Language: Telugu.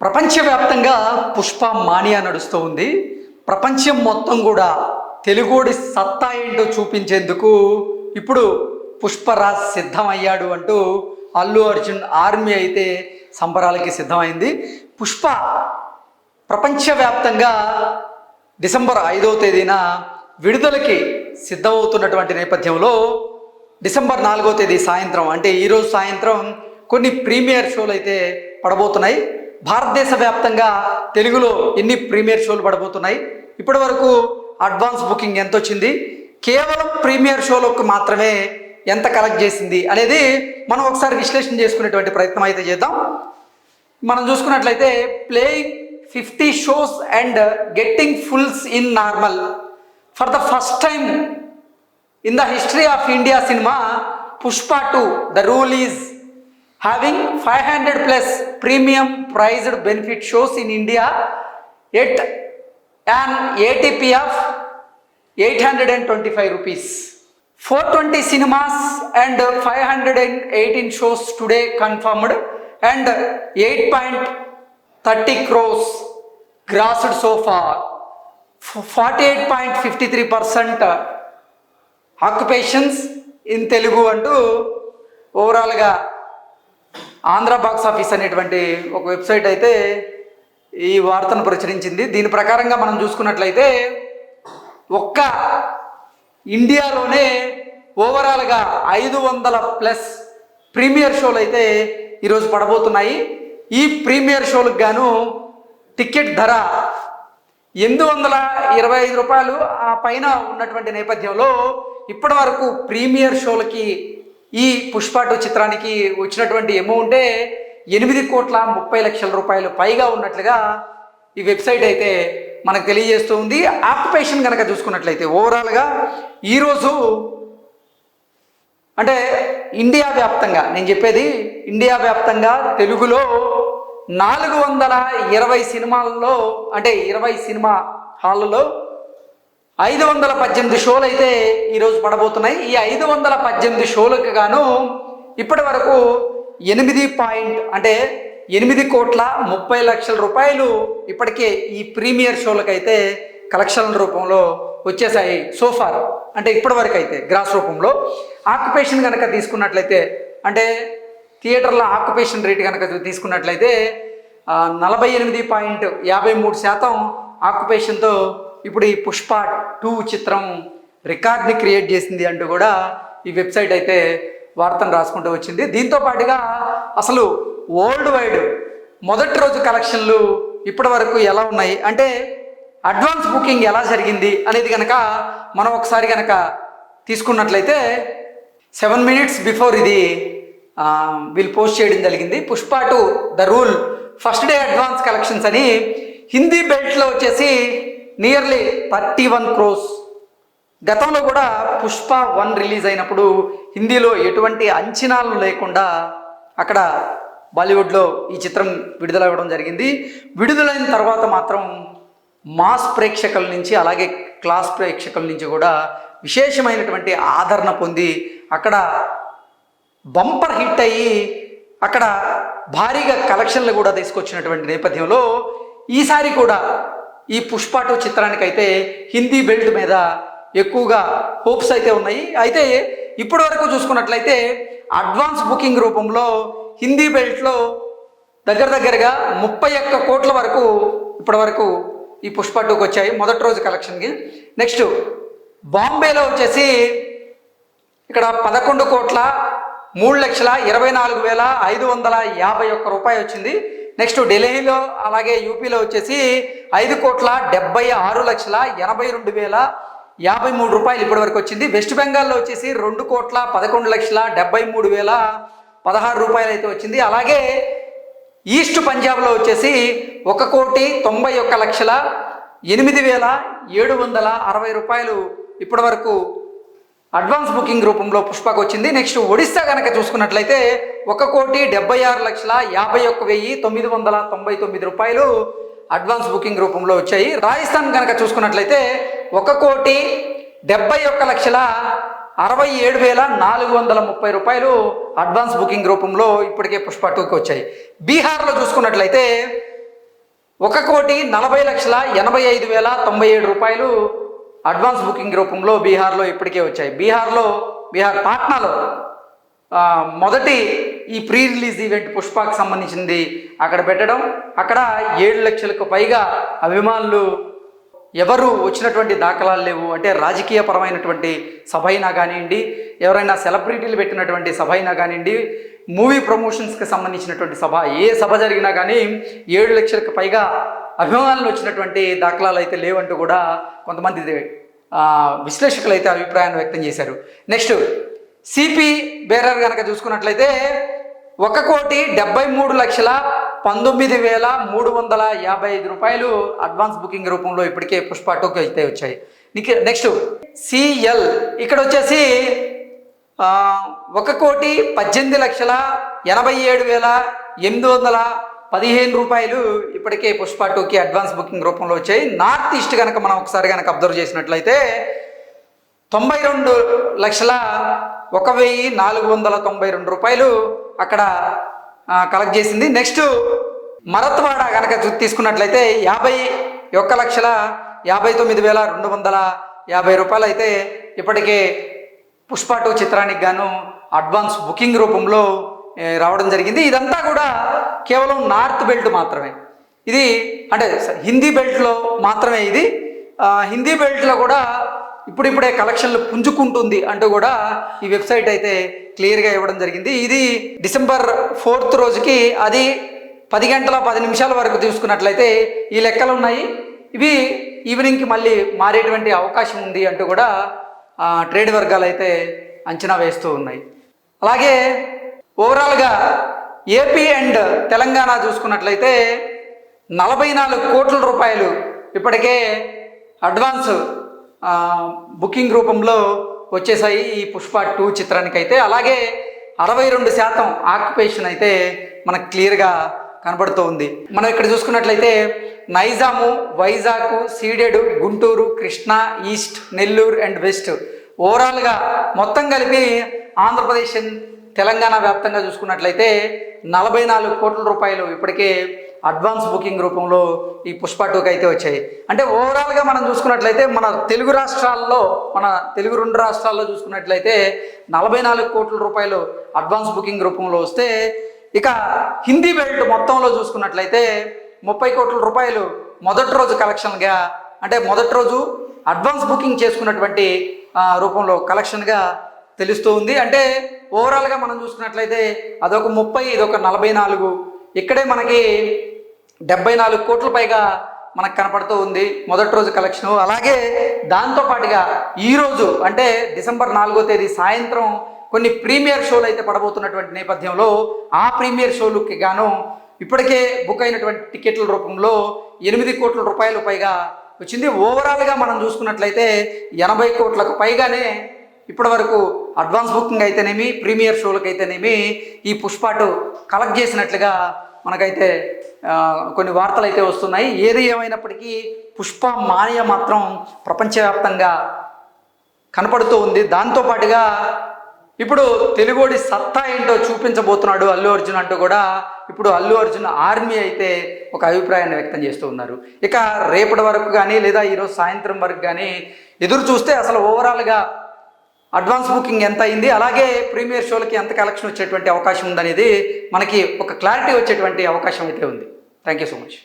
ప్రపంచవ్యాప్తంగా పుష్ప మానియా నడుస్తూ ఉంది. ప్రపంచం మొత్తం కూడా తెలుగోడి సత్తా ఏంటో చూపించేందుకు ఇప్పుడు పుష్పరాజ్ సిద్ధమయ్యాడు అంటూ అల్లు అర్జున్ ఆర్మీ అయితే సంబరాలకి సిద్ధమైంది. పుష్ప ప్రపంచవ్యాప్తంగా డిసెంబర్ 5వ తేదీన విడుదలకి సిద్ధమవుతున్నటువంటి నేపథ్యంలో డిసెంబర్ 4వ తేదీ సాయంత్రం అంటే ఈరోజు సాయంత్రం కొన్ని ప్రీమియర్ షోలు అయితే పడబోతున్నాయి. భారతదేశ వ్యాప్తంగా తెలుగులో ఎన్ని ప్రీమియర్ షోలు పడబోతున్నాయి, ఇప్పటి వరకు అడ్వాన్స్ బుకింగ్ ఎంత వచ్చింది, కేవలం ప్రీమియర్ షోలకు మాత్రమే ఎంత కలెక్ట్ చేసింది అనేది మనం ఒకసారి విశ్లేషణ చేసుకునేటువంటి ప్రయత్నం అయితే చేద్దాం. మనం చూసుకున్నట్లయితే playing 50 shows and getting fulls in normal for the first time in the history of India cinema Pushpa 2 the rule is having 500 plus premium priced benefit shows in India at an ATP of 825 rupees. 420 cinemas and 518 shows today confirmed and 8.30 crores grossed so far. 48.53% occupations in Telugu అంటూ ఓవరాల్గా ఆంధ్ర బాక్స్ ఆఫీస్ అనేటువంటి ఒక వెబ్సైట్ అయితే ఈ వార్తను ప్రచురించింది. దీని ప్రకారంగా మనం చూసుకున్నట్లయితే ఒక్క ఇండియాలోనే ఓవరాల్గా 500 ప్లస్ ప్రీమియర్ షోలు అయితే ఈరోజు పడబోతున్నాయి. ఈ ప్రీమియర్ షోలకు గాను టికెట్ ధర 825 రూపాయలు ఆ పైన ఉన్నటువంటి నేపథ్యంలో ఇప్పటి వరకు ప్రీమియర్ షోలకి ఈ పుష్ప 2 చిత్రానికి వచ్చినటువంటి అమౌంటే 8,30,00,000 రూపాయలు పైగా ఉన్నట్లుగా ఈ వెబ్సైట్ అయితే మనకు తెలియజేస్తూ ఉంది. ఆక్యుపేషన్ కనుక చూసుకున్నట్లయితే ఓవరాల్గా ఈరోజు అంటే ఇండియా వ్యాప్తంగా నేను చెప్పేది ఇండియా వ్యాప్తంగా తెలుగులో 420 సినిమాల్లో అంటే 20 సినిమా హాల్లో 518 షోలు అయితే ఈరోజు పడబోతున్నాయి. ఈ 518 షోలకు గాను ఇప్పటి వరకు 8,30,00,000 రూపాయలు ఇప్పటికే ఈ ప్రీమియర్ షోలకైతే కలెక్షన్ల రూపంలో వచ్చేసాయి సోఫార్. అంటే ఇప్పటి వరకు అయితే గ్రాస్ రూపంలో. ఆక్యుపేషన్ కనుక తీసుకున్నట్లయితే అంటే థియేటర్ల ఆక్యుపేషన్ రేట్ కనుక తీసుకున్నట్లయితే 48.53% ఆక్యుపేషన్తో ఇప్పుడు ఈ పుష్ప 2 చిత్రం రికార్డ్ని క్రియేట్ చేసింది అంటూ కూడా ఈ వెబ్సైట్ అయితే వార్తను రాసుకుంటూ వచ్చింది. దీంతో పాటుగా అసలు వరల్డ్ వైడ్ మొదటి రోజు కలెక్షన్లు ఇప్పటి వరకు ఎలా ఉన్నాయి అంటే అడ్వాన్స్ బుకింగ్ ఎలా జరిగింది అనేది కనుక మనం ఒకసారి కనుక తీసుకున్నట్లయితే 7 minutes బిఫోర్ ఇది వీళ్ళు పోస్ట్ చేయడం జరిగింది. Pushpa 2 the rule first day advance collections అని హిందీ బెల్ట్లో వచ్చేసి నియర్లీ 31 crores. గతంలో కూడా పుష్ప 1 రిలీజ్ అయినప్పుడు హిందీలో ఎటువంటి అంచనాలు లేకుండా అక్కడ బాలీవుడ్లో ఈ చిత్రం విడుదలవ్వడం జరిగింది. విడుదలైన తర్వాత మాత్రం మాస్ ప్రేక్షకుల నుంచి అలాగే క్లాస్ ప్రేక్షకుల నుంచి కూడా విశేషమైనటువంటి ఆదరణ పొంది అక్కడ బంపర్ హిట్ అయ్యి అక్కడ భారీగా కలెక్షన్లు కూడా తీసుకొచ్చినటువంటి నేపథ్యంలో ఈసారి కూడా ఈ పుష్ప 2 చిత్రానికైతే హిందీ బెల్ట్ మీద ఎక్కువగా హోప్స్ అయితే ఉన్నాయి. అయితే ఇప్పటి వరకు చూసుకున్నట్లయితే అడ్వాన్స్ బుకింగ్ రూపంలో హిందీ బెల్ట్లో దగ్గరగా 31 కోట్ల వరకు ఇప్పటి వరకు ఈ పుష్ప 2కి వచ్చాయి మొదటి రోజు కలెక్షన్కి. నెక్స్ట్ బాంబేలో వచ్చేసి ఇక్కడ 11,03,24,551 రూపాయలు వచ్చింది. నెక్స్ట్ ఢిల్లీలో అలాగే యూపీలో వచ్చేసి 5,76,82,053 రూపాయలు ఇప్పటి వరకు వచ్చింది. వెస్ట్ బెంగాల్లో వచ్చేసి 2,11,73,016 రూపాయలు అయితే వచ్చింది. అలాగే ఈస్ట్ పంజాబ్లో వచ్చేసి 1,91,08,760 రూపాయలు ఇప్పటి వరకు అడ్వాన్స్ బుకింగ్ రూపంలో పుష్పకు వచ్చింది. నెక్స్ట్ ఒడిస్సా కనుక చూసుకున్నట్లయితే 1,76,51,999 రూపాయలు అడ్వాన్స్ బుకింగ్ రూపంలో వచ్చాయి. రాజస్థాన్ కనుక చూసుకున్నట్లయితే 1,71,67,430 రూపాయలు అడ్వాన్స్ బుకింగ్ రూపంలో ఇప్పటికే పుష్ప 2కి వచ్చాయి. బీహార్లో చూసుకున్నట్లయితే 1,40,85,097 రూపాయలు అడ్వాన్స్ బుకింగ్ రూపంలో బీహార్లో ఇప్పటికే వచ్చాయి. బీహార్ పాట్నాలో మొదటి ఈ ప్రీ రిలీజ్ ఈవెంట్ పుష్పకు సంబంధించింది అక్కడ పెట్టడం, అక్కడ 7 లక్షలకు పైగా అభిమానులు ఎవరు వచ్చినటువంటి దాఖలాలు లేవు. అంటే రాజకీయపరమైనటువంటి సభ అయినా కానివ్వండి, ఎవరైనా సెలబ్రిటీలు పెట్టినటువంటి సభ అయినా కానివ్వండి, మూవీ ప్రమోషన్స్కి సంబంధించినటువంటి సభ, ఏ సభ జరిగినా కానీ 7 లక్షలకు పైగా అభిమానులు వచ్చినటువంటి దాఖలాలు అయితే లేవంటూ కూడా కొంతమంది విశ్లేషకులు అయితే అభిప్రాయాన్ని వ్యక్తం చేశారు. నెక్స్ట్ సిపి బేరర్ కనుక చూసుకున్నట్లయితే 1,73,19,355 రూపాయలు అడ్వాన్స్ బుకింగ్ రూపంలో ఇప్పటికే పుష్ప 2కి అయితే వచ్చాయి. నెక్స్ట్ సిఎల్ ఇక్కడ వచ్చేసి 1,18,87,815 రూపాయలు ఇప్పటికే పుష్ప 2కి అడ్వాన్స్ బుకింగ్ రూపంలో వచ్చాయి. నార్త్ ఈస్ట్ కనుక మనం ఒకసారి కనుక అబ్జర్వ్ చేసినట్లయితే 92,01,492 రూపాయలు అక్కడ కలెక్ట్ చేసింది. నెక్స్ట్ మరత్వాడ కనుక తీసుకున్నట్లయితే 51,59,250 రూపాయలు అయితే ఇప్పటికే పుష్ప 2 చిత్రానికి గాను అడ్వాన్స్ బుకింగ్ రూపంలో రావడం జరిగింది. ఇదంతా కూడా కేవలం నార్త్ బెల్ట్ మాత్రమే. ఇది అంటే హిందీ బెల్ట్లో మాత్రమే. ఇది హిందీ బెల్ట్లో కూడా ఇప్పుడిప్పుడే కలెక్షన్లు పుంజుకుంటుంది అంటూ కూడా ఈ వెబ్సైట్ అయితే క్లియర్గా ఇవ్వడం జరిగింది. ఇది December 4th రోజుకి అది 10 గంటల 10 నిమిషాల వరకు చూసుకున్నట్లయితే ఈ లెక్కలు ఉన్నాయి. ఇవి ఈవినింగ్కి మళ్ళీ మారేటువంటి అవకాశం ఉంది అంటూ కూడా ట్రేడ్ వర్గాలు అయితే అంచనా వేస్తూ ఉన్నాయి. అలాగే ఓవరాల్గా ఏపీ అండ్ తెలంగాణ చూసుకున్నట్లయితే 44 కోట్ల రూపాయలు ఇప్పటికే అడ్వాన్స్ బుకింగ్ రూపంలో వచ్చేసాయి ఈ పుష్ప 2 చిత్రానికి అయితే. అలాగే 62% ఆక్యుపేషన్ అయితే మనకు క్లియర్గా కనబడుతూ ఉంది. మనం ఇక్కడ చూసుకున్నట్లయితే Nizam, Vizag, Ceded, Guntur, Krishna, east, Nellore and west ఓవరాల్గా మొత్తం కలిపి ఆంధ్రప్రదేశ్ తెలంగాణ వ్యాప్తంగా చూసుకున్నట్లయితే 44 కోట్ల రూపాయలు ఇప్పటికే అడ్వాన్స్ బుకింగ్ రూపంలో ఈ పుష్ప 2కి అయితే వచ్చాయి. అంటే ఓవరాల్గా మనం చూసుకున్నట్లయితే మన తెలుగు రాష్ట్రాల్లో, మన తెలుగు 2 రాష్ట్రాల్లో చూసుకున్నట్లయితే 44 కోట్ల రూపాయలు అడ్వాన్స్ బుకింగ్ రూపంలో వస్తే, ఇక హిందీ బెల్ట్ మొత్తంలో చూసుకున్నట్లయితే 30 కోట్ల రూపాయలు మొదటి రోజు కలెక్షన్గా, అంటే మొదటి రోజు అడ్వాన్స్ బుకింగ్ చేసుకున్నటువంటి రూపంలో కలెక్షన్గా తెలుస్తూ ఉంది. అంటే ఓవరాల్గా మనం చూసుకున్నట్లయితే అదొక 30, ఇదొక 44, ఇక్కడే మనకి 74 కోట్ల పైగా మనకు కనపడుతూ ఉంది మొదటి రోజు కలెక్షను. అలాగే దాంతోపాటుగా ఈరోజు అంటే December 4వ తేదీ సాయంత్రం కొన్ని ప్రీమియర్ షోలు అయితే పడబోతున్నటువంటి నేపథ్యంలో ఆ ప్రీమియర్ షోలకి గాను ఇప్పటికే బుక్ అయినటువంటి టికెట్ల రూపంలో 8 కోట్ల రూపాయలు పైగా వచ్చింది. ఓవరాల్గా మనం చూసుకున్నట్లయితే 80 కోట్లకు పైగానే ఇప్పటి వరకు అడ్వాన్స్ బుకింగ్ అయితేనేమి, ప్రీమియర్ షోలకు అయితేనేమి ఈ పుష్ప 2 కలెక్ట్ చేసినట్లుగా మనకైతే కొన్ని వార్తలు అయితే వస్తున్నాయి. ఏది ఏమైనప్పటికీ పుష్ప మానియా మాత్రం ప్రపంచవ్యాప్తంగా కనపడుతూ ఉంది. దాంతోపాటుగా ఇప్పుడు తెలుగోడి సత్తా ఏంటో చూపించబోతున్నాడు అల్లు అర్జున్ అంటూ కూడా ఇప్పుడు అల్లు అర్జున్ ఆర్మీ అయితే ఒక అభిప్రాయాన్ని వ్యక్తం చేస్తూ ఉన్నారు. ఇక రేపటి వరకు కానీ లేదా ఈరోజు సాయంత్రం వరకు కానీ ఎదురు చూస్తే అసలు ఓవరాల్గా అడ్వాన్స్ బుకింగ్ ఎంత అయింది, అలాగే ప్రీమియర్ షోలకి ఎంత కలెక్షన్ వచ్చేటువంటి అవకాశం ఉందనేది మనకి ఒక క్లారిటీ వచ్చేటువంటి అవకాశం అయితే ఉంది. Thank you so much.